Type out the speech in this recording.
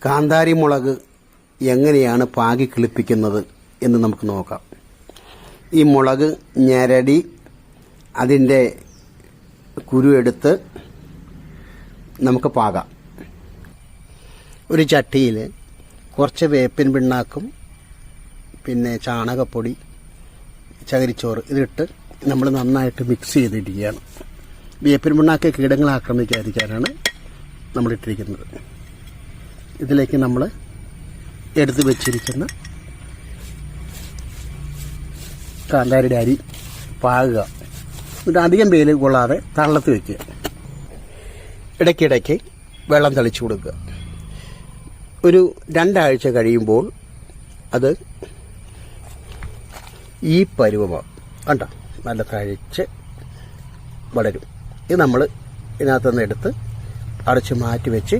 കാന്താരി മുളക് എങ്ങനെയാണ് പാകി കിളിപ്പിക്കുന്നത് എന്ന് നമുക്ക് നോക്കാം. ഈ മുളക് ഞെരടി അതിൻ്റെ കുരു എടുത്ത് നമുക്ക് പാകാം. ഒരു ചട്ടിയിൽ കുറച്ച് വേപ്പിൻ പിണ്ണാക്കും പിന്നെ ചാണകപ്പൊടി, ചകിരിച്ചോറ് ഇതിട്ട് നമ്മൾ നന്നായിട്ട് മിക്സ് ചെയ്തിരിക്കുകയാണ്. വേപ്പിൻ പിണ്ണാക്ക് കീടങ്ങളെ ആക്രമിക്കാതിരിക്കാനാണ് നമ്മളിട്ടിരിക്കുന്നത്. ഇതിലേക്ക് നമ്മൾ എടുത്ത് വെച്ചിരിക്കുന്ന കാന്താരിയുടെ അരി പാകുക. എന്നിട്ട് അധികം വെയിൽ കൊള്ളാതെ തള്ളത്ത് വയ്ക്കുക. ഇടയ്ക്കിടയ്ക്ക് വെള്ളം തളിച്ചു കൊടുക്കുക. ഒരു 2 ആഴ്ച കഴിയുമ്പോൾ അത് ഈ പരുവമാകും. കണ്ടോ, നല്ല തഴച്ച് വളരും. ഇത് നമ്മൾ ഇതിനകത്തുനിന്ന് എടുത്ത് അടച്ച് മാറ്റി വെച്ച്